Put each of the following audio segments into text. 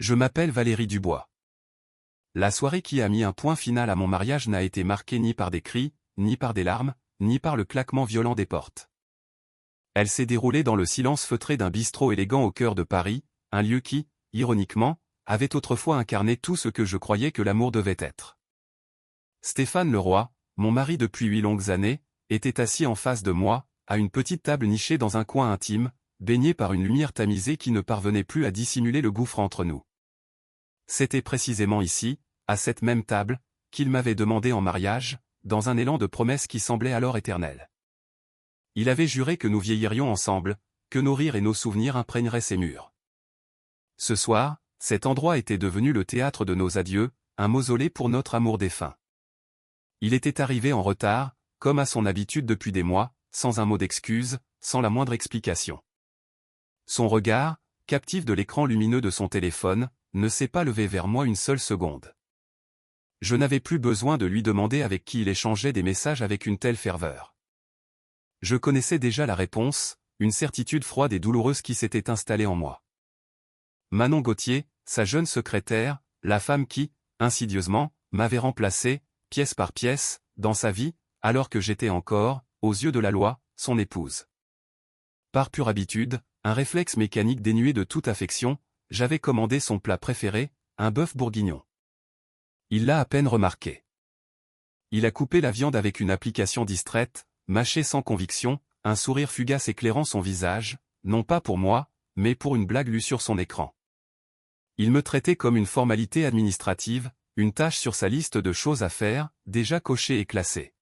Je m'appelle Valérie Dubois. La soirée qui a mis un point final à mon mariage n'a été marquée ni par des cris, ni par des larmes, ni par le claquement violent des portes. Elle s'est déroulée dans le silence feutré d'un bistrot élégant au cœur de Paris, un lieu qui, ironiquement, avait autrefois incarné tout ce que je croyais que l'amour devait être. Stéphane Leroy, mon mari depuis 8 longues années, était assis en face de moi, à une petite table nichée dans un coin intime, baignée par une lumière tamisée qui ne parvenait plus à dissimuler le gouffre entre nous. C'était précisément ici, à cette même table, qu'il m'avait demandé en mariage, dans un élan de promesse qui semblait alors éternel. Il avait juré que nous vieillirions ensemble, que nos rires et nos souvenirs imprégneraient ces murs. Ce soir, cet endroit était devenu le théâtre de nos adieux, un mausolée pour notre amour défunt. Il était arrivé en retard, comme à son habitude depuis des mois, sans un mot d'excuse, sans la moindre explication. Son regard, captif de l'écran lumineux de son téléphone, ne s'est pas levé vers moi une seule seconde. Je n'avais plus besoin de lui demander avec qui il échangeait des messages avec une telle ferveur. Je connaissais déjà la réponse, une certitude froide et douloureuse qui s'était installée en moi. Manon Gauthier, sa jeune secrétaire, la femme qui, insidieusement, m'avait remplacé, pièce par pièce, dans sa vie, alors que j'étais encore, aux yeux de la loi, son épouse. Par pure habitude, un réflexe mécanique dénué de toute affection, j'avais commandé son plat préféré, un bœuf bourguignon. Il l'a à peine remarqué. Il a coupé la viande avec une application distraite, mâché sans conviction, un sourire fugace éclairant son visage, non pas pour moi, mais pour une blague lue sur son écran. Il me traitait comme une formalité administrative, une tâche sur sa liste de choses à faire, déjà cochée et classée.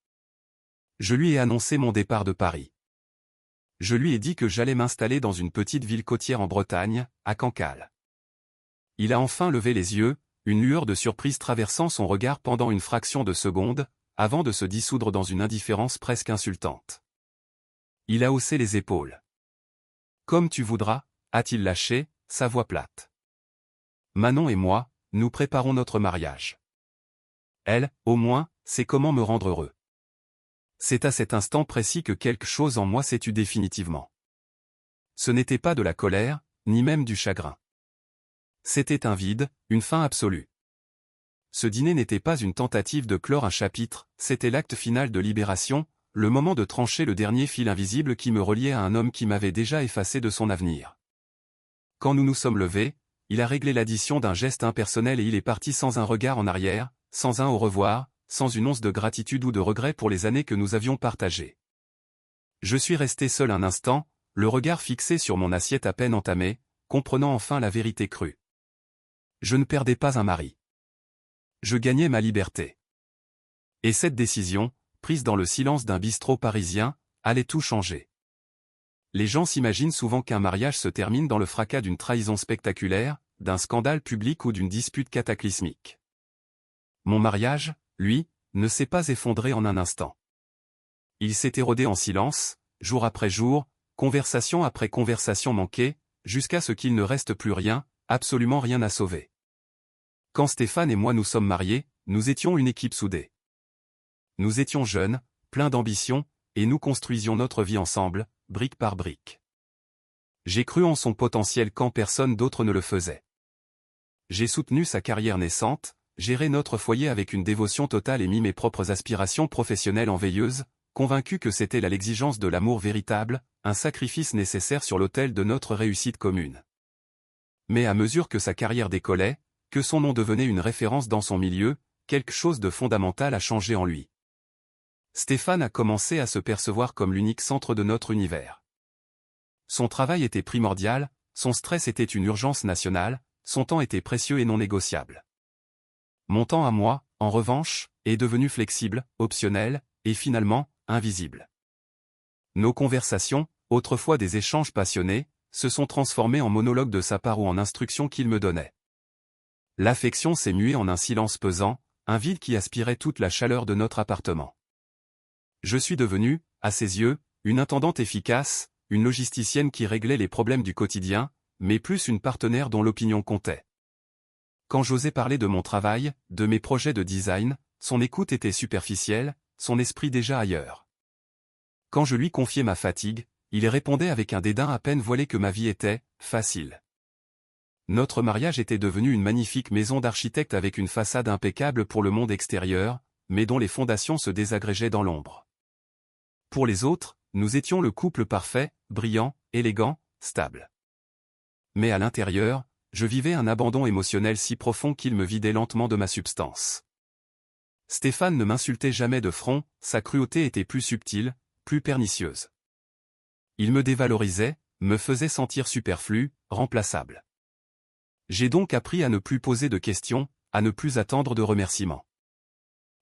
Je lui ai annoncé mon départ de Paris. Je lui ai dit que j'allais m'installer dans une petite ville côtière en Bretagne, à Cancale. Il a enfin levé les yeux, une lueur de surprise traversant son regard pendant une fraction de seconde, avant de se dissoudre dans une indifférence presque insultante. Il a haussé les épaules. Comme tu voudras, a-t-il lâché, sa voix plate. Manon et moi, nous préparons notre mariage. Elle, au moins, sait comment me rendre heureux. C'est à cet instant précis que quelque chose en moi s'est tu définitivement. Ce n'était pas de la colère, ni même du chagrin. C'était un vide, une fin absolue. Ce dîner n'était pas une tentative de clore un chapitre, c'était l'acte final de libération, le moment de trancher le dernier fil invisible qui me reliait à un homme qui m'avait déjà effacé de son avenir. Quand nous nous sommes levés, il a réglé l'addition d'un geste impersonnel et il est parti sans un regard en arrière, sans un au revoir, sans une once de gratitude ou de regret pour les années que nous avions partagées. Je suis resté seul un instant, le regard fixé sur mon assiette à peine entamée, comprenant enfin la vérité crue. Je ne perdais pas un mari. Je gagnais ma liberté. Et cette décision, prise dans le silence d'un bistrot parisien, allait tout changer. Les gens s'imaginent souvent qu'un mariage se termine dans le fracas d'une trahison spectaculaire, d'un scandale public ou d'une dispute cataclysmique. Mon mariage, lui, ne s'est pas effondré en un instant. Il s'est érodé en silence, jour après jour, conversation après conversation manquée, jusqu'à ce qu'il ne reste plus rien, absolument rien à sauver. Quand Stéphane et moi nous sommes mariés, nous étions une équipe soudée. Nous étions jeunes, pleins d'ambition, et nous construisions notre vie ensemble, brique par brique. J'ai cru en son potentiel quand personne d'autre ne le faisait. J'ai soutenu sa carrière naissante, géré notre foyer avec une dévotion totale et mis mes propres aspirations professionnelles en veilleuse, convaincu que c'était là l'exigence de l'amour véritable, un sacrifice nécessaire sur l'autel de notre réussite commune. Mais à mesure que sa carrière décollait, que son nom devenait une référence dans son milieu, quelque chose de fondamental a changé en lui. Stéphane a commencé à se percevoir comme l'unique centre de notre univers. Son travail était primordial, son stress était une urgence nationale, son temps était précieux et non négociable. Mon temps à moi, en revanche, est devenu flexible, optionnel, et finalement, invisible. Nos conversations, autrefois des échanges passionnés, se sont transformées en monologues de sa part ou en instructions qu'il me donnait. L'affection s'est muée en un silence pesant, un vide qui aspirait toute la chaleur de notre appartement. Je suis devenu, à ses yeux, une intendante efficace, une logisticienne qui réglait les problèmes du quotidien, mais plus une partenaire dont l'opinion comptait. Quand j'osais parler de mon travail, de mes projets de design, son écoute était superficielle, son esprit déjà ailleurs. Quand je lui confiais ma fatigue, il répondait avec un dédain à peine voilé que ma vie était « facile ». Notre mariage était devenu une magnifique maison d'architecte avec une façade impeccable pour le monde extérieur, mais dont les fondations se désagrégeaient dans l'ombre. Pour les autres, nous étions le couple parfait, brillant, élégant, stable. Mais à l'intérieur, je vivais un abandon émotionnel si profond qu'il me vidait lentement de ma substance. Stéphane ne m'insultait jamais de front, sa cruauté était plus subtile, plus pernicieuse. Il me dévalorisait, me faisait sentir superflu, remplaçable. J'ai donc appris à ne plus poser de questions, à ne plus attendre de remerciements.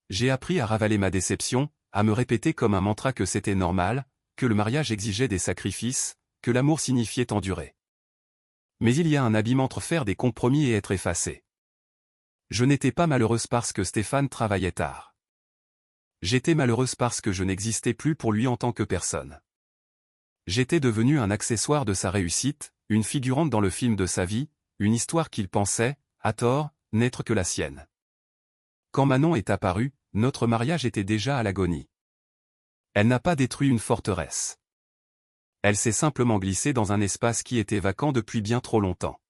J'ai appris à ravaler ma déception, à me répéter comme un mantra que c'était normal, que le mariage exigeait des sacrifices, que l'amour signifiait endurer. Mais il y a un abîme entre faire des compromis et être effacé. Je n'étais pas malheureuse parce que Stéphane travaillait tard. J'étais malheureuse parce que je n'existais plus pour lui en tant que personne. J'étais devenue un accessoire de sa réussite, une figurante dans le film de sa vie, une histoire qu'il pensait, à tort, n'être que la sienne. Quand Manon est apparue, notre mariage était déjà à l'agonie. Elle n'a pas détruit une forteresse. Elle s'est simplement glissée dans un espace qui était vacant depuis bien trop longtemps.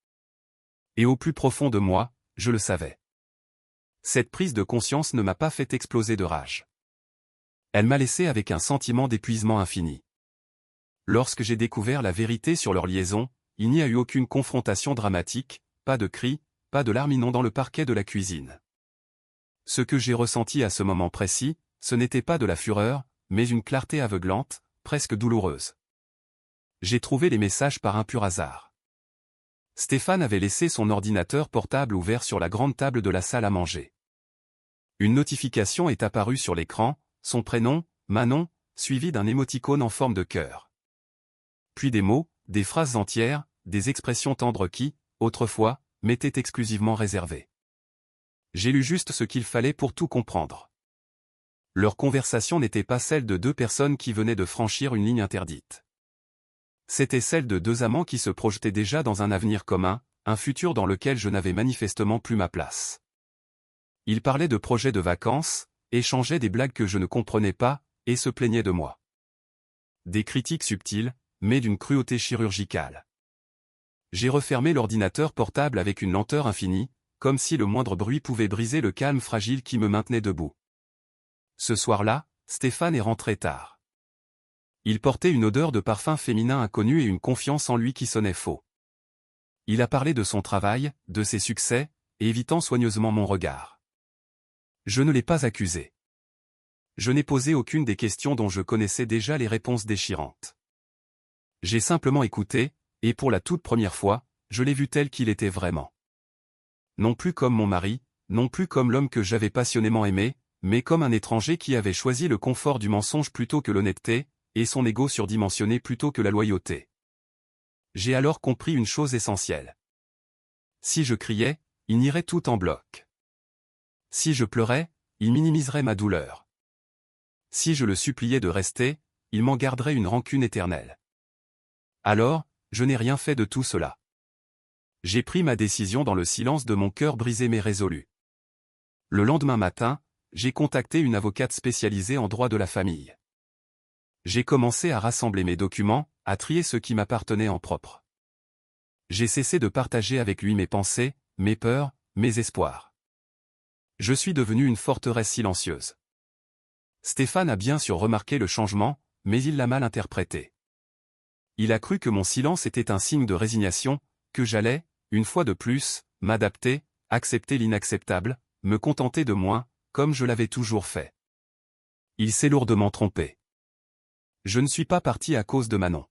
Et au plus profond de moi, je le savais. Cette prise de conscience ne m'a pas fait exploser de rage. Elle m'a laissé avec un sentiment d'épuisement infini. Lorsque j'ai découvert la vérité sur leur liaison, il n'y a eu aucune confrontation dramatique, pas de cris, pas de larmes inondant le parquet de la cuisine. Ce que j'ai ressenti à ce moment précis, ce n'était pas de la fureur, mais une clarté aveuglante, presque douloureuse. J'ai trouvé les messages par un pur hasard. Stéphane avait laissé son ordinateur portable ouvert sur la grande table de la salle à manger. Une notification est apparue sur l'écran, son prénom, Manon, suivi d'un émoticône en forme de cœur. Puis des mots, des phrases entières, des expressions tendres qui, autrefois, m'étaient exclusivement réservées. J'ai lu juste ce qu'il fallait pour tout comprendre. Leur conversation n'était pas celle de deux personnes qui venaient de franchir une ligne interdite. C'était celle de deux amants qui se projetaient déjà dans un avenir commun, un futur dans lequel je n'avais manifestement plus ma place. Ils parlaient de projets de vacances, échangeaient des blagues que je ne comprenais pas, et se plaignaient de moi. Des critiques subtiles, mais d'une cruauté chirurgicale. J'ai refermé l'ordinateur portable avec une lenteur infinie, comme si le moindre bruit pouvait briser le calme fragile qui me maintenait debout. Ce soir-là, Stéphane est rentré tard. Il portait une odeur de parfum féminin inconnu et une confiance en lui qui sonnait faux. Il a parlé de son travail, de ses succès, évitant soigneusement mon regard. Je ne l'ai pas accusé. Je n'ai posé aucune des questions dont je connaissais déjà les réponses déchirantes. J'ai simplement écouté, et pour la toute première fois, je l'ai vu tel qu'il était vraiment. Non plus comme mon mari, non plus comme l'homme que j'avais passionnément aimé, mais comme un étranger qui avait choisi le confort du mensonge plutôt que l'honnêteté, et son ego surdimensionné plutôt que la loyauté. J'ai alors compris une chose essentielle. Si je criais, il nierait tout en bloc. Si je pleurais, il minimiserait ma douleur. Si je le suppliais de rester, il m'en garderait une rancune éternelle. Alors, je n'ai rien fait de tout cela. J'ai pris ma décision dans le silence de mon cœur brisé mais résolu. Le lendemain matin, j'ai contacté une avocate spécialisée en droit de la famille. J'ai commencé à rassembler mes documents, à trier ce qui m'appartenait en propre. J'ai cessé de partager avec lui mes pensées, mes peurs, mes espoirs. Je suis devenu une forteresse silencieuse. Stéphane a bien sûr remarqué le changement, mais il l'a mal interprété. Il a cru que mon silence était un signe de résignation, que j'allais, une fois de plus, m'adapter, accepter l'inacceptable, me contenter de moins, comme je l'avais toujours fait. Il s'est lourdement trompé. Je ne suis pas parti à cause de Manon.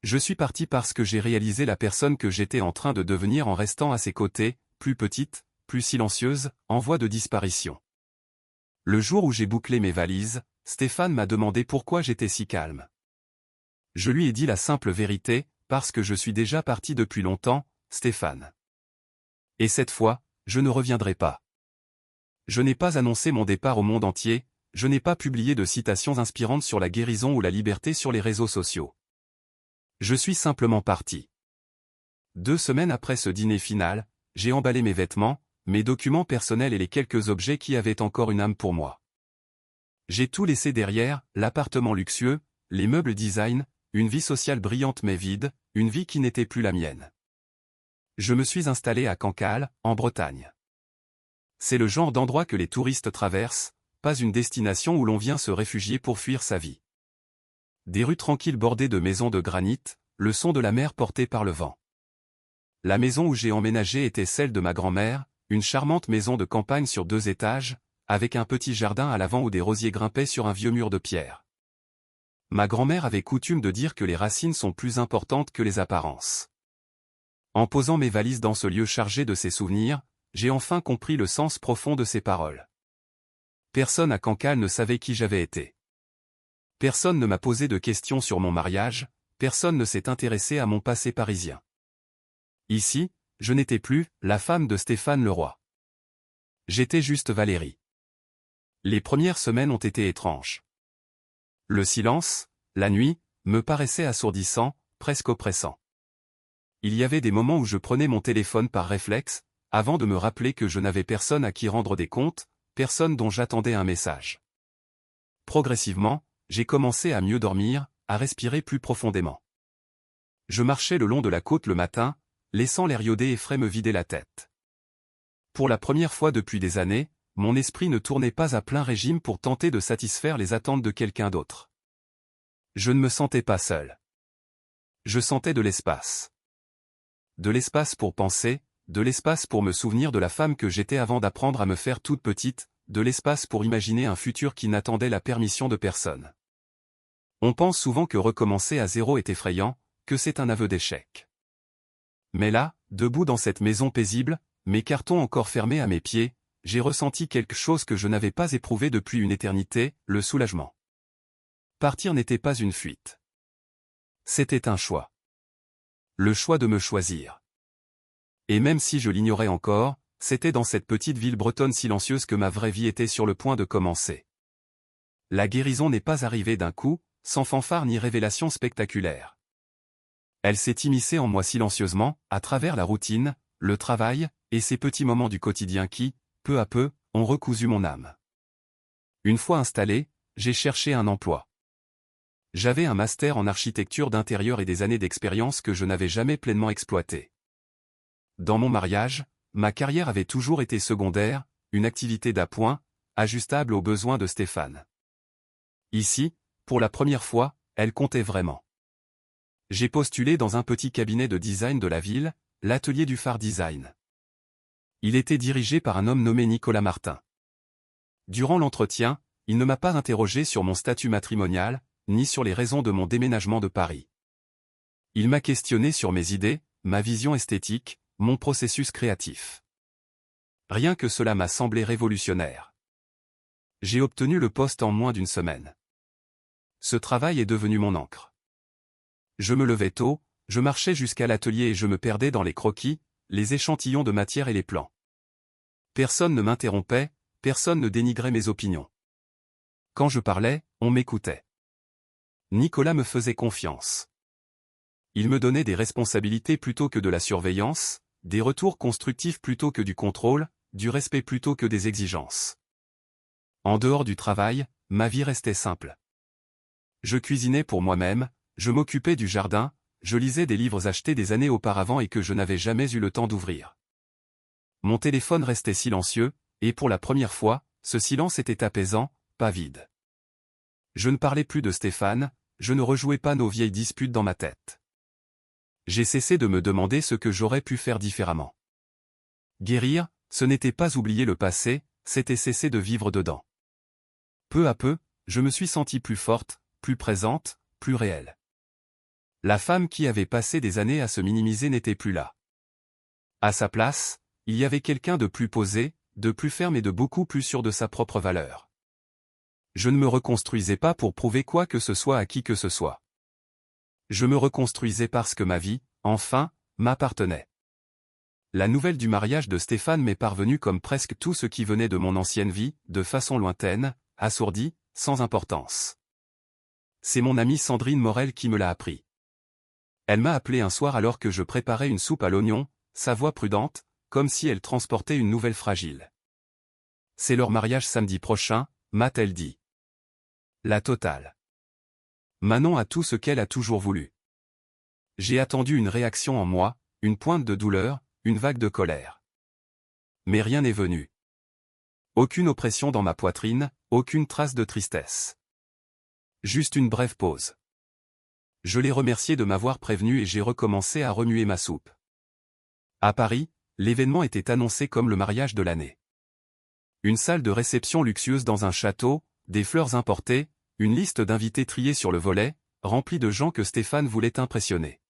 Je suis parti parce que j'ai réalisé la personne que j'étais en train de devenir en restant à ses côtés, plus petite, plus silencieuse, en voie de disparition. Le jour où j'ai bouclé mes valises, Stéphane m'a demandé pourquoi j'étais si calme. Je lui ai dit la simple vérité, parce que je suis déjà parti depuis longtemps, Stéphane. Et cette fois, je ne reviendrai pas. Je n'ai pas annoncé mon départ au monde entier, je n'ai pas publié de citations inspirantes sur la guérison ou la liberté sur les réseaux sociaux. Je suis simplement parti. 2 semaines après ce dîner final, j'ai emballé mes vêtements, mes documents personnels et les quelques objets qui avaient encore une âme pour moi. J'ai tout laissé derrière, l'appartement luxueux, les meubles design, une vie sociale brillante mais vide, une vie qui n'était plus la mienne. Je me suis installé à Cancale, en Bretagne. C'est le genre d'endroit que les touristes traversent, pas une destination où l'on vient se réfugier pour fuir sa vie. Des rues tranquilles bordées de maisons de granit, le son de la mer porté par le vent. La maison où j'ai emménagé était celle de ma grand-mère, une charmante maison de campagne sur 2 étages, avec un petit jardin à l'avant où des rosiers grimpaient sur un vieux mur de pierre. Ma grand-mère avait coutume de dire que les racines sont plus importantes que les apparences. En posant mes valises dans ce lieu chargé de ses souvenirs, j'ai enfin compris le sens profond de ses paroles. Personne à Cancale ne savait qui j'avais été. Personne ne m'a posé de questions sur mon mariage, personne ne s'est intéressé à mon passé parisien. Ici, je n'étais plus la femme de Stéphane Leroy. J'étais juste Valérie. Les premières semaines ont été étranges. Le silence, la nuit, me paraissait assourdissant, presque oppressant. Il y avait des moments où je prenais mon téléphone par réflexe, avant de me rappeler que je n'avais personne à qui rendre des comptes, personne dont j'attendais un message. Progressivement, j'ai commencé à mieux dormir, à respirer plus profondément. Je marchais le long de la côte le matin, laissant l'air iodé et frais me vider la tête. Pour la première fois depuis des années, mon esprit ne tournait pas à plein régime pour tenter de satisfaire les attentes de quelqu'un d'autre. Je ne me sentais pas seul. Je sentais de l'espace. De l'espace pour penser, de l'espace pour me souvenir de la femme que j'étais avant d'apprendre à me faire toute petite, de l'espace pour imaginer un futur qui n'attendait la permission de personne. On pense souvent que recommencer à zéro est effrayant, que c'est un aveu d'échec. Mais là, debout dans cette maison paisible, mes cartons encore fermés à mes pieds, j'ai ressenti quelque chose que je n'avais pas éprouvé depuis une éternité, le soulagement. Partir n'était pas une fuite. C'était un choix. Le choix de me choisir. Et même si je l'ignorais encore, c'était dans cette petite ville bretonne silencieuse que ma vraie vie était sur le point de commencer. La guérison n'est pas arrivée d'un coup, sans fanfare ni révélation spectaculaire. Elle s'est immiscée en moi silencieusement, à travers la routine, le travail, et ces petits moments du quotidien qui, peu à peu, ont recousu mon âme. Une fois installé, j'ai cherché un emploi. J'avais un master en architecture d'intérieur et des années d'expérience que je n'avais jamais pleinement exploité. Dans mon mariage, ma carrière avait toujours été secondaire, une activité d'appoint, ajustable aux besoins de Stéphane. Ici, pour la première fois, elle comptait vraiment. J'ai postulé dans un petit cabinet de design de la ville, l'atelier du Phare Design. Il était dirigé par un homme nommé Nicolas Martin. Durant l'entretien, il ne m'a pas interrogé sur mon statut matrimonial, ni sur les raisons de mon déménagement de Paris. Il m'a questionné sur mes idées, ma vision esthétique, mon processus créatif. Rien que cela m'a semblé révolutionnaire. J'ai obtenu le poste en moins d'une semaine. Ce travail est devenu mon encre. Je me levais tôt, je marchais jusqu'à l'atelier et je me perdais dans les croquis, les échantillons de matière et les plans. Personne ne m'interrompait, personne ne dénigrait mes opinions. Quand je parlais, on m'écoutait. Nicolas me faisait confiance. Il me donnait des responsabilités plutôt que de la surveillance, des retours constructifs plutôt que du contrôle, du respect plutôt que des exigences. En dehors du travail, ma vie restait simple. Je cuisinais pour moi-même, je m'occupais du jardin, je lisais des livres achetés des années auparavant et que je n'avais jamais eu le temps d'ouvrir. Mon téléphone restait silencieux, et pour la première fois, ce silence était apaisant, pas vide. Je ne parlais plus de Stéphane, je ne rejouais pas nos vieilles disputes dans ma tête. J'ai cessé de me demander ce que j'aurais pu faire différemment. Guérir, ce n'était pas oublier le passé, c'était cesser de vivre dedans. Peu à peu, je me suis sentie plus forte, plus présente, plus réelle. La femme qui avait passé des années à se minimiser n'était plus là. À sa place, il y avait quelqu'un de plus posé, de plus ferme et de beaucoup plus sûr de sa propre valeur. Je ne me reconstruisais pas pour prouver quoi que ce soit à qui que ce soit. Je me reconstruisais parce que ma vie, enfin, m'appartenait. La nouvelle du mariage de Stéphane m'est parvenue comme presque tout ce qui venait de mon ancienne vie, de façon lointaine, assourdie, sans importance. C'est mon amie Sandrine Morel qui me l'a appris. Elle m'a appelé un soir alors que je préparais une soupe à l'oignon, sa voix prudente, comme si elle transportait une nouvelle fragile. C'est leur mariage samedi prochain, m'a-t-elle dit. La totale. Manon a tout ce qu'elle a toujours voulu. J'ai attendu une réaction en moi, une pointe de douleur, une vague de colère. Mais rien n'est venu. Aucune oppression dans ma poitrine, aucune trace de tristesse. Juste une brève pause. Je l'ai remercié de m'avoir prévenu et j'ai recommencé à remuer ma soupe. À Paris, l'événement était annoncé comme le mariage de l'année. Une salle de réception luxueuse dans un château, des fleurs importées, une liste d'invités triés sur le volet, remplie de gens que Stéphane voulait impressionner.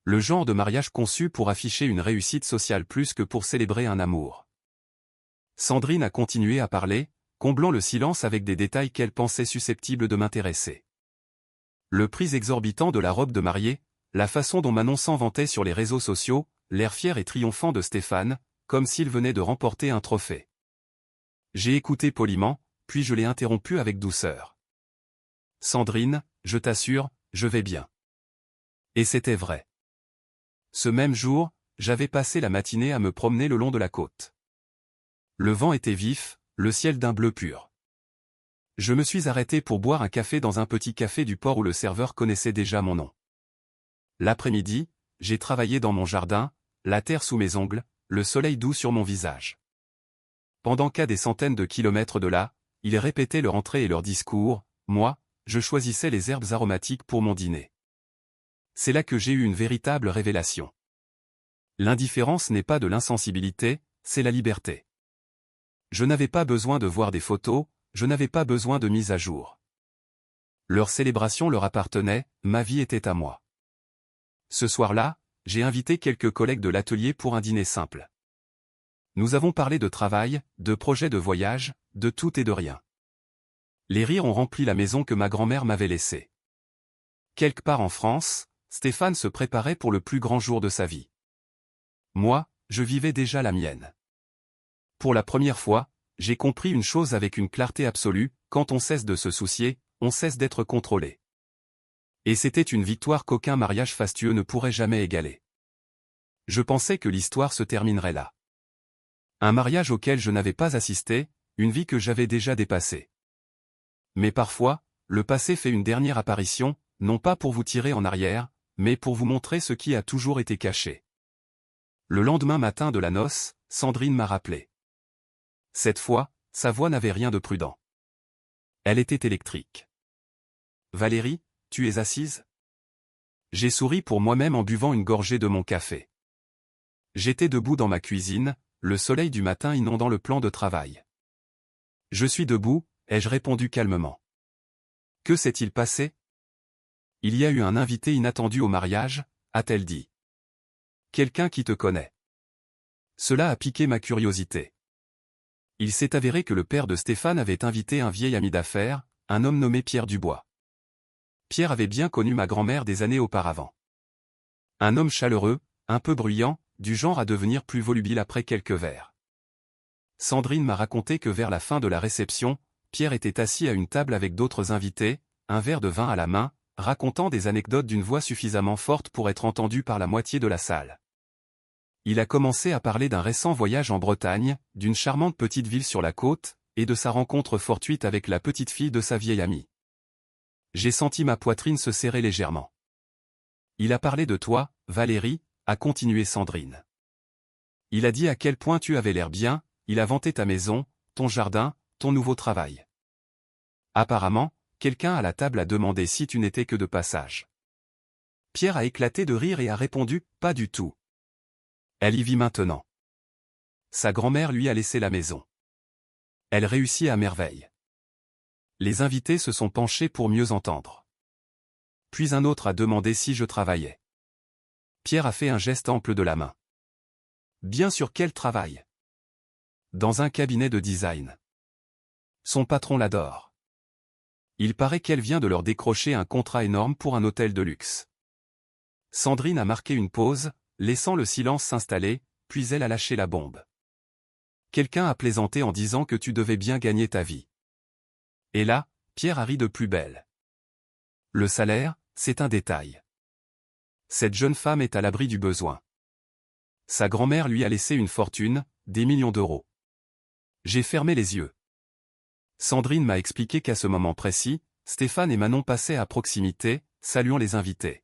Le genre de mariage conçu pour afficher une réussite sociale plus que pour célébrer un amour. Sandrine a continué à parler, comblant le silence avec des détails qu'elle pensait susceptibles de m'intéresser. Le prix exorbitant de la robe de mariée, la façon dont Manon s'en vantait sur les réseaux sociaux, l'air fier et triomphant de Stéphane, comme s'il venait de remporter un trophée. J'ai écouté poliment, puis je l'ai interrompu avec douceur. « Sandrine, je t'assure, je vais bien. » Et c'était vrai. Ce même jour, j'avais passé la matinée à me promener le long de la côte. Le vent était vif, le ciel d'un bleu pur. Je me suis arrêté pour boire un café dans un petit café du port où le serveur connaissait déjà mon nom. L'après-midi, j'ai travaillé dans mon jardin, la terre sous mes ongles, le soleil doux sur mon visage. Pendant qu'à des centaines de kilomètres de là, ils répétaient leur entrée et leur discours, moi, je choisissais les herbes aromatiques pour mon dîner. C'est là que j'ai eu une véritable révélation. L'indifférence n'est pas de l'insensibilité, c'est la liberté. Je n'avais pas besoin de voir des photos, je n'avais pas besoin de mise à jour. Leur célébration leur appartenait, ma vie était à moi. Ce soir-là, j'ai invité quelques collègues de l'atelier pour un dîner simple. Nous avons parlé de travail, de projets de voyage, de tout et de rien. Les rires ont rempli la maison que ma grand-mère m'avait laissée. Quelque part en France, Stéphane se préparait pour le plus grand jour de sa vie. Moi, je vivais déjà la mienne. Pour la première fois, j'ai compris une chose avec une clarté absolue, quand on cesse de se soucier, on cesse d'être contrôlé. Et c'était une victoire qu'aucun mariage fastueux ne pourrait jamais égaler. Je pensais que l'histoire se terminerait là. Un mariage auquel je n'avais pas assisté, une vie que j'avais déjà dépassée. Mais parfois, le passé fait une dernière apparition, non pas pour vous tirer en arrière, mais pour vous montrer ce qui a toujours été caché. Le lendemain matin de la noce, Sandrine m'a rappelé. Cette fois, sa voix n'avait rien de prudent. Elle était électrique. « Valérie, tu es assise ?» J'ai souri pour moi-même en buvant une gorgée de mon café. J'étais debout dans ma cuisine, le soleil du matin inondant le plan de travail. « Je suis debout », ai-je répondu calmement. « Que s'est-il passé ? » « Il y a eu un invité inattendu au mariage, » a-t-elle dit. « Quelqu'un qui te connaît. » Cela a piqué ma curiosité. Il s'est avéré que le père de Stéphane avait invité un vieil ami d'affaires, un homme nommé Pierre Dubois. Pierre avait bien connu ma grand-mère des années auparavant. Un homme chaleureux, un peu bruyant, du genre à devenir plus volubile après quelques verres. Sandrine m'a raconté que vers la fin de la réception, Pierre était assis à une table avec d'autres invités, un verre de vin à la main, racontant des anecdotes d'une voix suffisamment forte pour être entendue par la moitié de la salle. Il a commencé à parler d'un récent voyage en Bretagne, d'une charmante petite ville sur la côte, et de sa rencontre fortuite avec la petite fille de sa vieille amie. J'ai senti ma poitrine se serrer légèrement. Il a parlé de toi, Valérie, a continué Sandrine. Il a dit à quel point tu avais l'air bien, il a vanté ta maison, ton jardin, ton nouveau travail. Apparemment, quelqu'un à la table a demandé si tu n'étais que de passage. Pierre a éclaté de rire et a répondu « Pas du tout. Elle y vit maintenant. » Sa grand-mère lui a laissé la maison. Elle réussit à merveille. Les invités se sont penchés pour mieux entendre. Puis un autre a demandé si je travaillais. Pierre a fait un geste ample de la main. Bien sûr, quel travail? Dans un cabinet de design. Son patron l'adore. Il paraît qu'elle vient de leur décrocher un contrat énorme pour un hôtel de luxe. Sandrine a marqué une pause, laissant le silence s'installer, puis elle a lâché la bombe. Quelqu'un a plaisanté en disant que tu devais bien gagner ta vie. Et là, Pierre a ri de plus belle. Le salaire, c'est un détail. Cette jeune femme est à l'abri du besoin. Sa grand-mère lui a laissé une fortune, des millions d'euros. J'ai fermé les yeux. Sandrine m'a expliqué qu'à ce moment précis, Stéphane et Manon passaient à proximité, saluant les invités.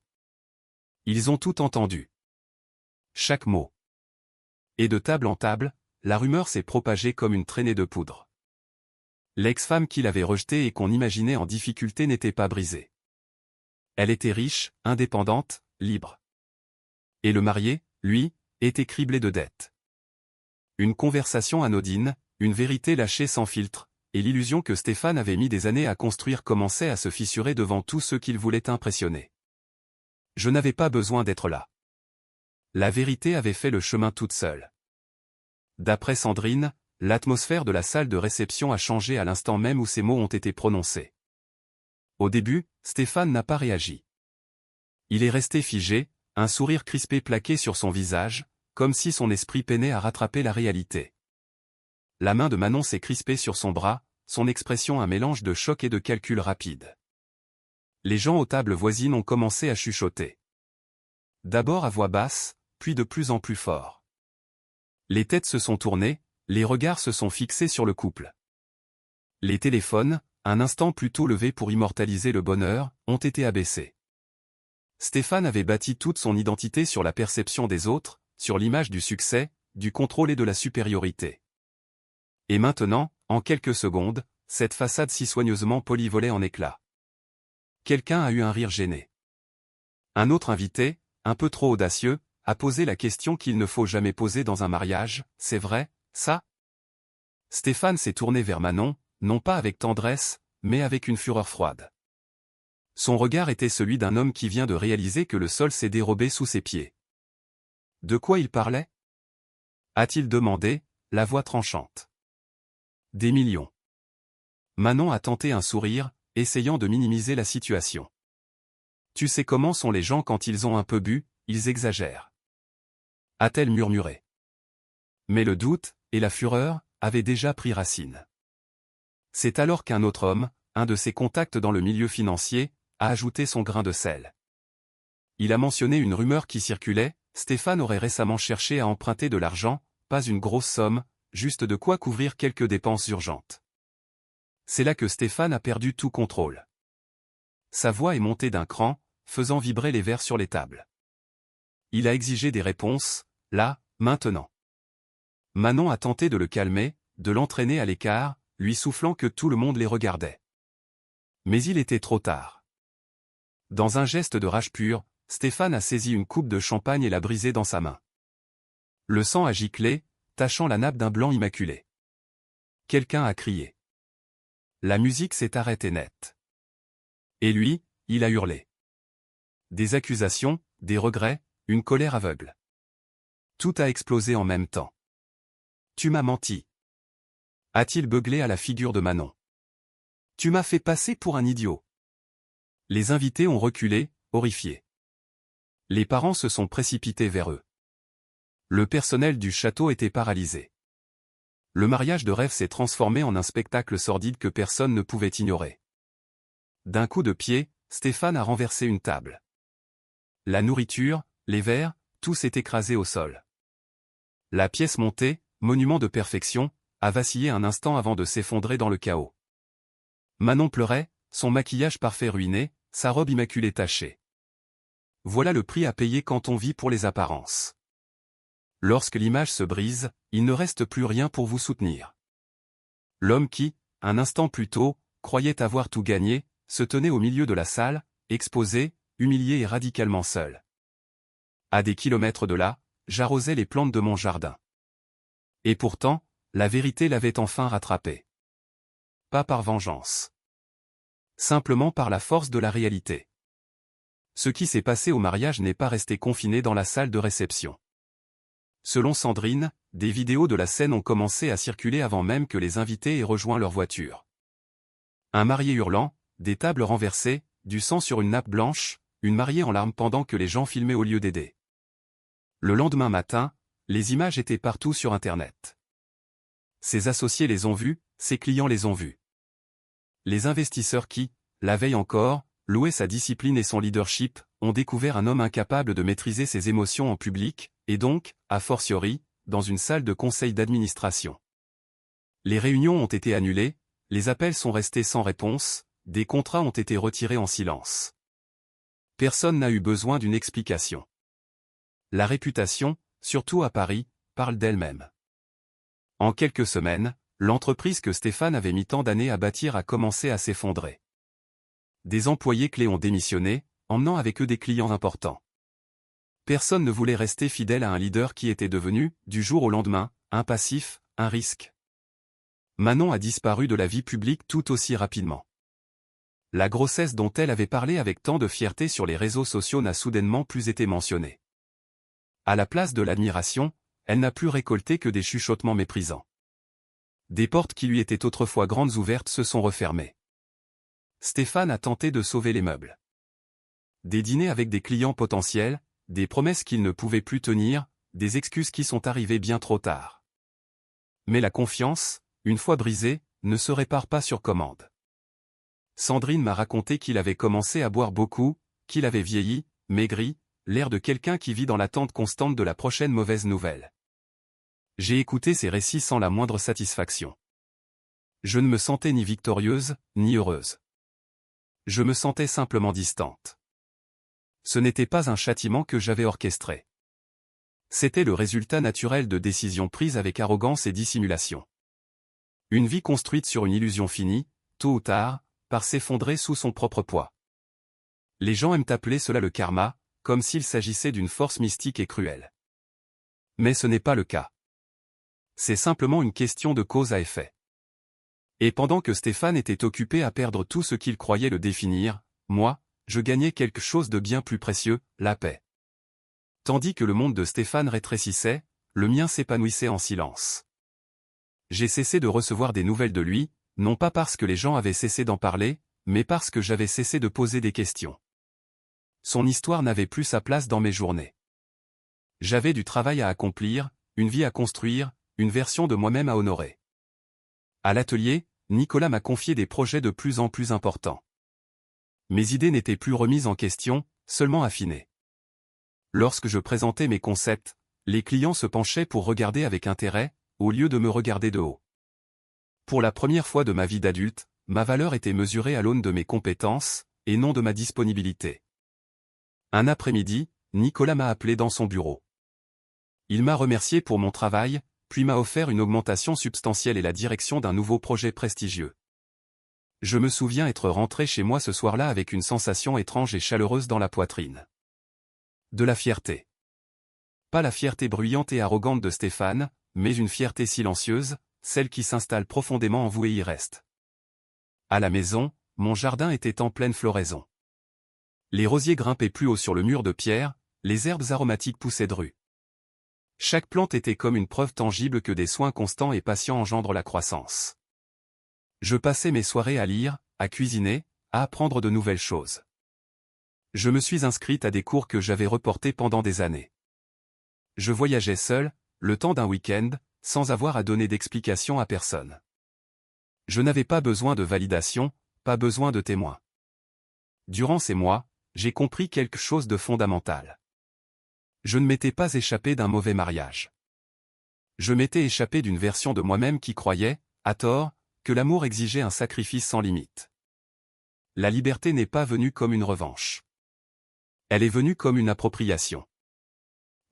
Ils ont tout entendu. Chaque mot. Et de table en table, la rumeur s'est propagée comme une traînée de poudre. L'ex-femme qu'il avait rejetée et qu'on imaginait en difficulté n'était pas brisée. Elle était riche, indépendante, libre. Et le marié, lui, était criblé de dettes. Une conversation anodine, une vérité lâchée sans filtre, et l'illusion que Stéphane avait mis des années à construire commençait à se fissurer devant tous ceux qu'il voulait impressionner. Je n'avais pas besoin d'être là. La vérité avait fait le chemin toute seule. D'après Sandrine, l'atmosphère de la salle de réception a changé à l'instant même où ces mots ont été prononcés. Au début, Stéphane n'a pas réagi. Il est resté figé, un sourire crispé plaqué sur son visage, comme si son esprit peinait à rattraper la réalité. La main de Manon s'est crispée sur son bras, son expression un mélange de choc et de calcul rapide. Les gens aux tables voisines ont commencé à chuchoter. D'abord à voix basse, puis de plus en plus fort. Les têtes se sont tournées, les regards se sont fixés sur le couple. Les téléphones, un instant plus tôt levés pour immortaliser le bonheur, ont été abaissés. Stéphane avait bâti toute son identité sur la perception des autres, sur l'image du succès, du contrôle et de la supériorité. Et maintenant, en quelques secondes, cette façade si soigneusement polie volait en éclats. Quelqu'un a eu un rire gêné. Un autre invité, un peu trop audacieux, a posé la question qu'il ne faut jamais poser dans un mariage, c'est vrai, ça? Stéphane s'est tourné vers Manon, non pas avec tendresse, mais avec une fureur froide. Son regard était celui d'un homme qui vient de réaliser que le sol s'est dérobé sous ses pieds. De quoi il parlait? A-t-il demandé, la voix tranchante. Des millions. Manon a tenté un sourire, essayant de minimiser la situation. Tu sais comment sont les gens quand ils ont un peu bu, ils exagèrent. A-t-elle murmuré. Mais le doute, et la fureur, avaient déjà pris racine. C'est alors qu'un autre homme, un de ses contacts dans le milieu financier, a ajouté son grain de sel. Il a mentionné une rumeur qui circulait, Stéphane aurait récemment cherché à emprunter de l'argent, pas une grosse somme, juste de quoi couvrir quelques dépenses urgentes. C'est là que Stéphane a perdu tout contrôle. Sa voix est montée d'un cran, faisant vibrer les verres sur les tables. Il a exigé des réponses, là, maintenant. Manon a tenté de le calmer, de l'entraîner à l'écart, lui soufflant que tout le monde les regardait. Mais il était trop tard. Dans un geste de rage pure, Stéphane a saisi une coupe de champagne et l'a brisée dans sa main. Le sang a giclé, tachant la nappe d'un blanc immaculé. Quelqu'un a crié. La musique s'est arrêtée net. Et lui, il a hurlé. Des accusations, des regrets, une colère aveugle. Tout a explosé en même temps. Tu m'as menti. A-t-il beuglé à la figure de Manon. Tu m'as fait passer pour un idiot. Les invités ont reculé, horrifiés. Les parents se sont précipités vers eux. Le personnel du château était paralysé. Le mariage de rêve s'est transformé en un spectacle sordide que personne ne pouvait ignorer. D'un coup de pied, Stéphane a renversé une table. La nourriture, les verres, tout s'est écrasé au sol. La pièce montée, monument de perfection, a vacillé un instant avant de s'effondrer dans le chaos. Manon pleurait, son maquillage parfait ruiné, sa robe immaculée tachée. Voilà le prix à payer quand on vit pour les apparences. Lorsque l'image se brise, il ne reste plus rien pour vous soutenir. L'homme qui, un instant plus tôt, croyait avoir tout gagné, se tenait au milieu de la salle, exposé, humilié et radicalement seul. À des kilomètres de là, j'arrosais les plantes de mon jardin. Et pourtant, la vérité l'avait enfin rattrapé. Pas par vengeance. Simplement par la force de la réalité. Ce qui s'est passé au mariage n'est pas resté confiné dans la salle de réception. Selon Sandrine, des vidéos de la scène ont commencé à circuler avant même que les invités aient rejoint leur voiture. Un marié hurlant, des tables renversées, du sang sur une nappe blanche, une mariée en larmes pendant que les gens filmaient au lieu d'aider. Le lendemain matin, les images étaient partout sur Internet. Ses associés les ont vues, ses clients les ont vues. Les investisseurs qui, la veille encore, louaient sa discipline et son leadership, ont découvert un homme incapable de maîtriser ses émotions en public, et donc, a fortiori, dans une salle de conseil d'administration. Les réunions ont été annulées, les appels sont restés sans réponse, des contrats ont été retirés en silence. Personne n'a eu besoin d'une explication. La réputation, surtout à Paris, parle d'elle-même. En quelques semaines, l'entreprise que Stéphane avait mis tant d'années à bâtir a commencé à s'effondrer. Des employés clés ont démissionné, emmenant avec eux des clients importants. Personne ne voulait rester fidèle à un leader qui était devenu, du jour au lendemain, un passif, un risque. Manon a disparu de la vie publique tout aussi rapidement. La grossesse dont elle avait parlé avec tant de fierté sur les réseaux sociaux n'a soudainement plus été mentionnée. À la place de l'admiration, elle n'a plus récolté que des chuchotements méprisants. Des portes qui lui étaient autrefois grandes ouvertes se sont refermées. Stéphane a tenté de sauver les meubles. Des dîners avec des clients potentiels, des promesses qu'il ne pouvait plus tenir, des excuses qui sont arrivées bien trop tard. Mais la confiance, une fois brisée, ne se répare pas sur commande. Sandrine m'a raconté qu'il avait commencé à boire beaucoup, qu'il avait vieilli, maigri, l'air de quelqu'un qui vit dans l'attente constante de la prochaine mauvaise nouvelle. J'ai écouté ces récits sans la moindre satisfaction. Je ne me sentais ni victorieuse, ni heureuse. Je me sentais simplement distante. Ce n'était pas un châtiment que j'avais orchestré. C'était le résultat naturel de décisions prises avec arrogance et dissimulation. Une vie construite sur une illusion finie, tôt ou tard, par s'effondrer sous son propre poids. Les gens aiment appeler cela le karma, comme s'il s'agissait d'une force mystique et cruelle. Mais ce n'est pas le cas. C'est simplement une question de cause à effet. Et pendant que Stéphane était occupé à perdre tout ce qu'il croyait le définir, moi, je gagnais quelque chose de bien plus précieux, la paix. Tandis que le monde de Stéphane rétrécissait, le mien s'épanouissait en silence. J'ai cessé de recevoir des nouvelles de lui, non pas parce que les gens avaient cessé d'en parler, mais parce que j'avais cessé de poser des questions. Son histoire n'avait plus sa place dans mes journées. J'avais du travail à accomplir, une vie à construire, une version de moi-même à honorer. À l'atelier, Nicolas m'a confié des projets de plus en plus importants. Mes idées n'étaient plus remises en question, seulement affinées. Lorsque je présentais mes concepts, les clients se penchaient pour regarder avec intérêt, au lieu de me regarder de haut. Pour la première fois de ma vie d'adulte, ma valeur était mesurée à l'aune de mes compétences, et non de ma disponibilité. Un après-midi, Nicolas m'a appelé dans son bureau. Il m'a remercié pour mon travail, puis m'a offert une augmentation substantielle et la direction d'un nouveau projet prestigieux. Je me souviens être rentré chez moi ce soir-là avec une sensation étrange et chaleureuse dans la poitrine. De la fierté. Pas la fierté bruyante et arrogante de Stéphane, mais une fierté silencieuse, celle qui s'installe profondément en vous et y reste. À la maison, mon jardin était en pleine floraison. Les rosiers grimpaient plus haut sur le mur de pierre, les herbes aromatiques poussaient drues. Chaque plante était comme une preuve tangible que des soins constants et patients engendrent la croissance. Je passais mes soirées à lire, à cuisiner, à apprendre de nouvelles choses. Je me suis inscrite à des cours que j'avais reportés pendant des années. Je voyageais seul, le temps d'un week-end, sans avoir à donner d'explications à personne. Je n'avais pas besoin de validation, pas besoin de témoins. Durant ces mois, j'ai compris quelque chose de fondamental. Je ne m'étais pas échappé d'un mauvais mariage. Je m'étais échappé d'une version de moi-même qui croyait, à tort, que l'amour exigeait un sacrifice sans limite. La liberté n'est pas venue comme une revanche. Elle est venue comme une appropriation.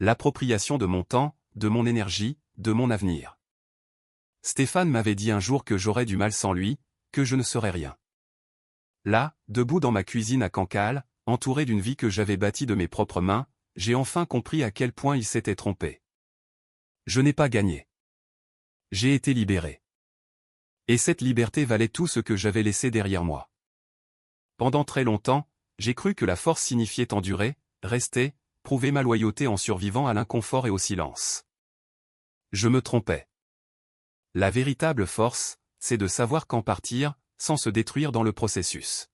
L'appropriation de mon temps, de mon énergie, de mon avenir. Stéphane m'avait dit un jour que j'aurais du mal sans lui, que je ne serais rien. Là, debout dans ma cuisine à Cancale, entouré d'une vie que j'avais bâtie de mes propres mains, j'ai enfin compris à quel point il s'était trompé. Je n'ai pas gagné. J'ai été libéré. Et cette liberté valait tout ce que j'avais laissé derrière moi. Pendant très longtemps, j'ai cru que la force signifiait endurer, rester, prouver ma loyauté en survivant à l'inconfort et au silence. Je me trompais. La véritable force, c'est de savoir quand partir, sans se détruire dans le processus.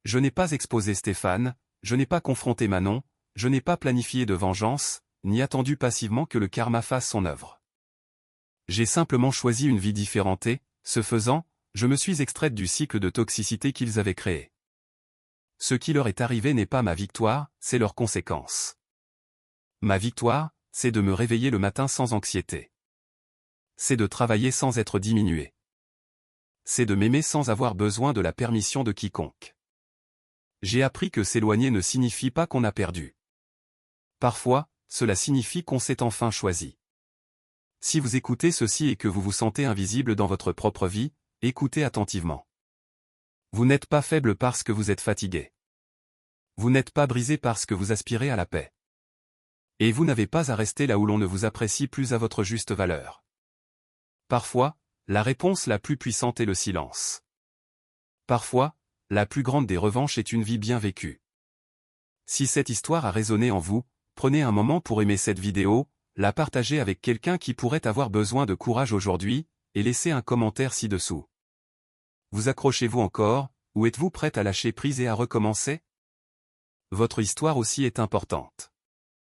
Je n'ai pas exposé Stéphane, je n'ai pas confronté Manon, je n'ai pas planifié de vengeance, ni attendu passivement que le karma fasse son œuvre. J'ai simplement choisi une vie différente et, ce faisant, je me suis extraite du cycle de toxicité qu'ils avaient créé. Ce qui leur est arrivé n'est pas ma victoire, c'est leur conséquence. Ma victoire, c'est de me réveiller le matin sans anxiété. C'est de travailler sans être diminué. C'est de m'aimer sans avoir besoin de la permission de quiconque. J'ai appris que s'éloigner ne signifie pas qu'on a perdu. Parfois, cela signifie qu'on s'est enfin choisi. Si vous écoutez ceci et que vous vous sentez invisible dans votre propre vie, écoutez attentivement. Vous n'êtes pas faible parce que vous êtes fatigué. Vous n'êtes pas brisé parce que vous aspirez à la paix. Et vous n'avez pas à rester là où l'on ne vous apprécie plus à votre juste valeur. Parfois, la réponse la plus puissante est le silence. Parfois, la plus grande des revanches est une vie bien vécue. Si cette histoire a résonné en vous, prenez un moment pour aimer cette vidéo, la partager avec quelqu'un qui pourrait avoir besoin de courage aujourd'hui, et laissez un commentaire ci-dessous. Vous accrochez-vous encore, ou êtes-vous prête à lâcher prise et à recommencer? Votre histoire aussi est importante.